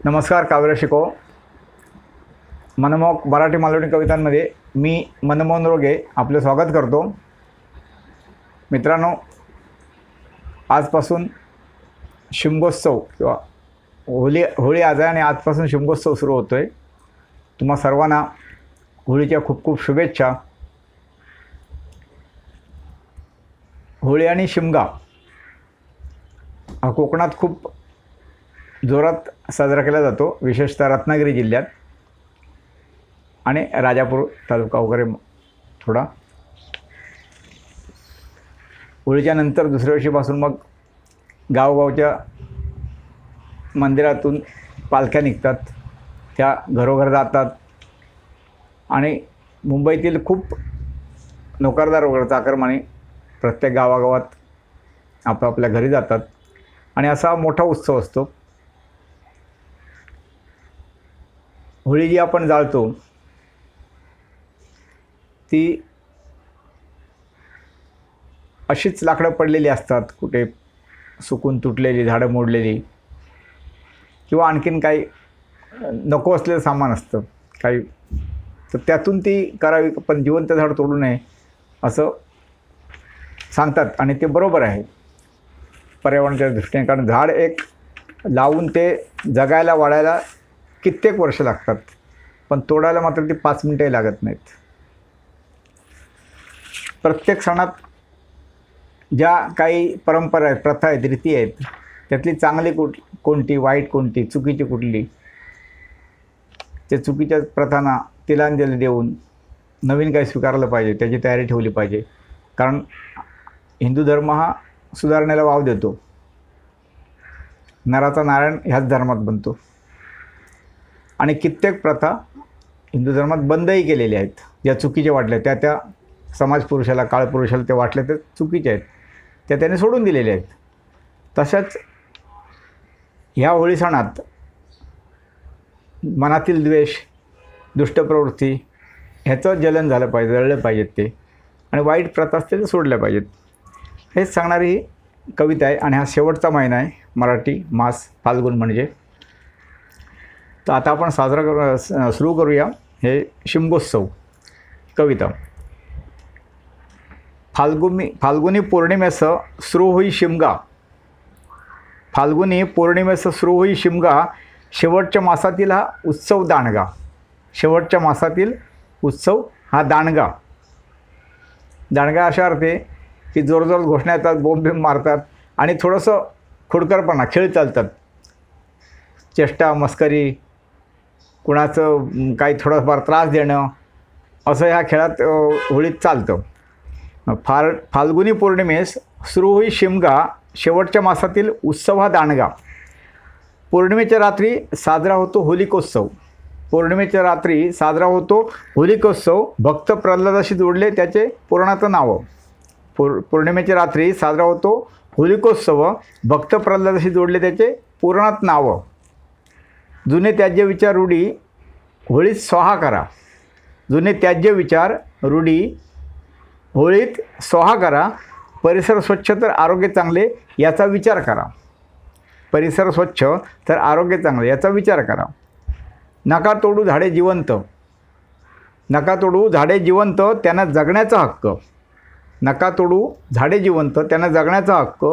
नमस्कार. काव्य शिको मनमोहक मराठी मालवणी कवितांमध्ये मी मनमोहन रोगे आपले स्वागत करतो. मित्रांनो, आजपासून शिमगोत्सव किंवा होळी आज आहे आणि आजपासून शिमगोत्सव सुरू होतो आहे. तुम्हा सर्वांना होळीच्या खूप खूप शुभेच्छा. होळी आणि शिमगा हा कोकणात खूप जोरात साजरा केला जातो, विशेषतः रत्नागिरी जिल्ह्यात आणि राजापूर तालुका वगैरे थोडा. होळीच्या नंतर दुसऱ्या दिवशीपासून मग गावगावच्या मंदिरातून पालख्या निघतात, त्या घरोघर जातात आणि मुंबईतील खूप नोकरदार वगैरे चाकरमानी प्रत्येक गावागावात आपापल्या घरी जातात आणि असा मोठा उत्सव असतो. होळी जी आपण जाळतो ती अशीच लाकडं पडलेली असतात, कुठे सुकून तुटलेली, झाडं मोडलेली किंवा आणखीन काही नको असलेलं सामान असतं काही, तर त्यातून ती करावी. पण जिवंत झाड तोडू नये असं सांगतात आणि ते बरोबर आहे पर्यावरणाच्या दृष्टीने. कारण झाड एक लावून ते जगायला वाढायला कित्येक वर्ष लागतात, पण तोडायला मात्र ती 5 मिनिटंही लागत नाहीत. प्रत्येक सणात ज्या काही परंपरा आहेत, प्रथा आहेत, रीती आहेत, त्यातली चांगली कोणती, वाईट कोणती, चुकीची कुठली, त्या चुकीच्या प्रथांना तिलांजली देऊन नवीन काही स्वीकारलं पाहिजे, त्याची तयारी ठेवली पाहिजे. कारण हिंदू धर्म हा सुधारण्याला वाव देतो. नराचा नारायण ह्याच धर्मात बनतो आणि कित्येक प्रथा हिंदू धर्मात बंदही केलेल्या आहेत. ज्या चुकीच्या वाटल्या, त्या समाजपुरुषाला, काळपुरुषाला ते वाटले ते चुकीचे आहेत, त्याने सोडून दिलेले आहेत. तशाच ह्या होळी सणात मनातील द्वेष, दुष्टप्रवृत्ती ह्याचं जलन झालं पाहिजे, जळलं पाहिजेत ते, आणि वाईट प्रथा असते ते सोडल्या पाहिजेत. हेच सांगणारी ही कविता आहे आणि हा शेवटचा महिना आहे मराठी मास, फाल्गुन म्हणजे. तर आता आपण सुरू करूया हे शिमगोत्सव कविता. फाल्गुनी पौर्णिमेसं सुरू होई शिमगा, फाल्गुनी पौर्णिमेसं सुरू होई शिमगा, शेवटच्या मासातील हा उत्सव दांडगा. शेवटच्या मासातील उत्सव हा दांडगा. दांडगा अशा अर्थे की जोरजोरात घोषणा येतात, बोंब मारतात आणि थोडंसं खोडकरपणा, खेळ चालतात, चेष्टा मस्करी, कुणाचं काही थोडंफार त्रास देणं, असं ह्या खेळात होळीत चालतं. फाल्गुनी पौर्णिमेस सुरू होई शिमगा, शेवटच्या मासातील उत्सव हा दांडगा. पौर्णिमेच्या रात्री साजरा होतो होलिकोत्सव. पौर्णिमेच्या रात्री साजरा होतो होलिकोत्सव, भक्त प्रल्हादाशी जोडले त्याचे पुराणाचं नावं. पौर्णिमेच्या रात्री साजरा होतो होलिकोत्सव, भक्त प्रल्हादाशी जोडले त्याचे पुराणात नावं. जुने त्याज्य विचार रूढी होळीत स्वाहा करा. जुने त्याज्य विचार रूढी होळीत स्वाहा करा. परिसर स्वच्छ तर आरोग्य चांगले याचा विचार करा. परिसर स्वच्छ तर आरोग्य चांगले याचा विचार करा. नका तोडू झाडे जिवंत, नका तोडू झाडे जिवंत, त्यांना जगण्याचा हक्क. नका तोडू झाडे जिवंत, त्यांना जगण्याचा हक्क.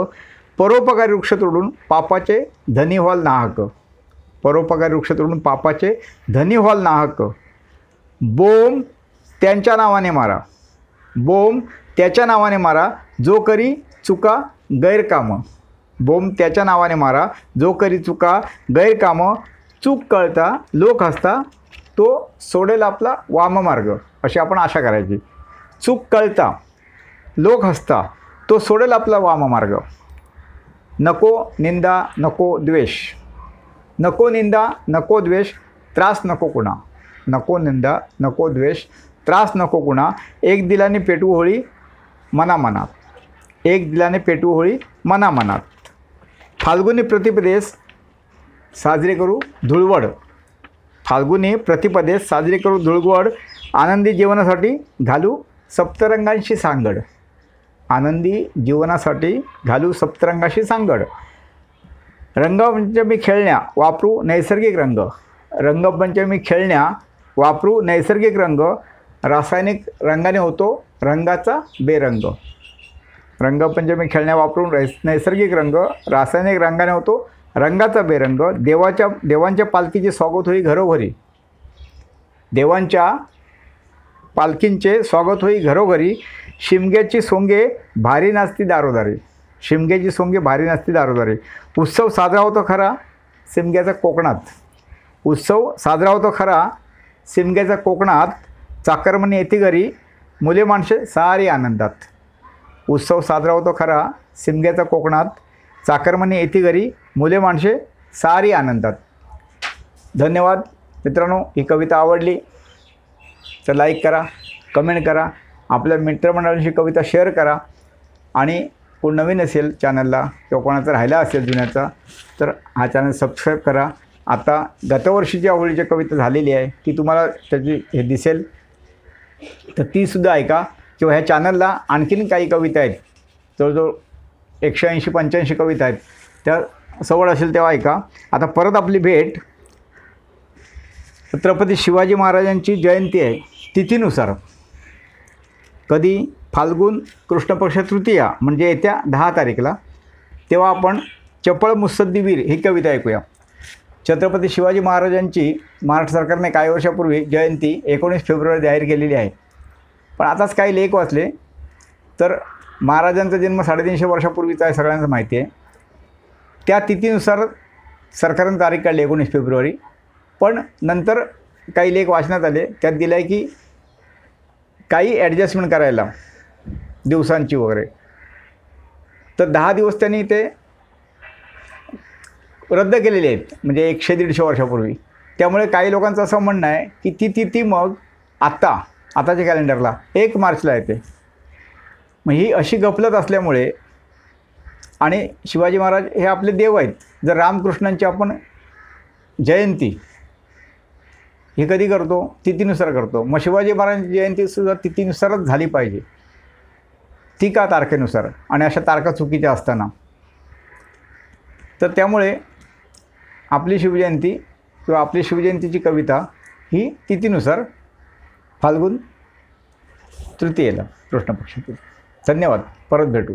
परोपकारी वृक्ष तोडून पापाचे धनी व्हाल नाहक. परोपकारी वृक्ष तोडून पापाचे धनी व्हाल नाहक. बोंब त्यांच्या नावाने मारा, बोंब त्याच्या नावाने मारा, जो करी चुका गैरकामं. बोंब त्याच्या नावाने मारा, जो करी चुका गैरकामं. चूक कळता लोक हसता, तो सोडेल आपला वाममार्ग. अशी आपण आशा करायची. चूक कळता लोक हसता, तो सोडेल आपला वाममार्ग. नको निंदा नको द्वेष, नको निंदा नको द्वेष, त्रास नको कुणा. नको निंदा नको द्वेष, त्रास नको कुणा. एक दिलाने पेटवू होळी मनामनात, एक दिलाने पेटवू होळी मनामनात. फाल्गुनी प्रतिपदेस साजरे करू धुळवड. फाल्गुनी प्रतिपदेस साजरे करू धुळवड. आनंदी जीवनासाठी घालू सप्तरंगांशी सांगड. आनंदी जीवनासाठी घालू सप्तरंगाशी सांगड. रंगपंचमी खेळण्या वापरू नैसर्गिक रंग. रंगपंचमी खेळण्या वापरू नैसर्गिक रंग. रासायनिक रंगाने होतो रंगाचा बेरंग. रंगपंचमी खेळण्या वापरून नैसर्गिक रंग. रासायनिक रंगाने होतो रंगाचा बेरंग. देवांच्या पालखीचे स्वागत होई घरोघरी. देवांच्या पालखींचे स्वागत होई घरोघरी. शिमग्याची सोंगे भारी नाचती दारोदारी. शिमग्याची सोंगे भारी नाचती दारोदारी. उत्सव साजरा होतो खरा शिमग्याचा कोकणात. उत्सव साजरा होतो खरा शिमग्याचा कोकणात. चाकरमनी येती घरी मुले माणसे सारी आनंदात. उत्सव साजरा होतो खरा शिमग्याचा कोकणात. चाकरमनी येती घरी मुले माणसे सारी आनंदात. धन्यवाद मित्रांनो. ही कविता आवडली तर लाईक करा, कमेंट करा, आपल्या मित्रमंडळांशी कविता शेअर करा. आणि कोण नवीन असेल चॅनलला किंवा कोणाचा राहिला असेल जुन्याचा तर हा चॅनल सबस्क्राईब करा. आता गतवर्षीची आवडीची कविता झालेली आहे ती तुम्हाला त्याची हे दिसेल तर तीसुद्धा ऐका. किंवा ह्या चॅनलला आणखीन काही कविता आहेत, जवळजवळ 180-85 कविता आहेत, त्या सवड असेल तेव्हा ऐका. आता परत आपली भेट छत्रपती शिवाजी महाराजांची जयंती आहे तिथीनुसार. कधी फाल्गुन कृष्ण पक्ष तृतीया म्हणजे येत्या 10 तारीखला. तेव्हा आपण चपळ मुत्सद्दीवीर ही कविता ऐकूया. छत्रपती शिवाजी महाराजांची महाराष्ट्र सरकारने काही वर्षापूर्वी जयंती 19 फेब्रुवारी जाहीर केलेली आहे. पण आताच काही लेख वाचले तर महाराजांचा जन्म 350 वर्षापूर्वीचा आहे, सगळ्यांना माहिती आहे. त्या तिथीनुसार सरकारने तारीख काढली 19 फेब्रुवारी. पण नंतर काही लेख वाचण्यात आले, त्यात दिलं आहे की काही ॲडजस्टमेंट करायला दिवसांची वगैरे, तर 10 दिवस त्यांनी ते रद्द केलेले आहेत, म्हणजे 100-150 वर्षापूर्वी. त्यामुळे काही लोकांचं असं म्हणणं आहे की ती तिथी मग आताच्या कॅलेंडरला 1 मार्चला येते. मग ही अशी गफलत असल्यामुळे, आणि शिवाजी महाराज हे आपले देव आहेत, जर रामकृष्णांची आपण जयंती ही कधी करतो तिथीनुसार करतो, मग शिवाजी महाराजांची जयंतीसुद्धा तिथीनुसारच झाली पाहिजे, ती का तारखेनुसार, आणि अशा तारखा चुकीच्या असताना. तर त्यामुळे आपली शिवजयंती किंवा आपली शिवजयंतीची कविता ही तिथीनुसार फाल्गुन तृतीयेला कृष्ण पक्षातील. धन्यवाद. परत भेटू.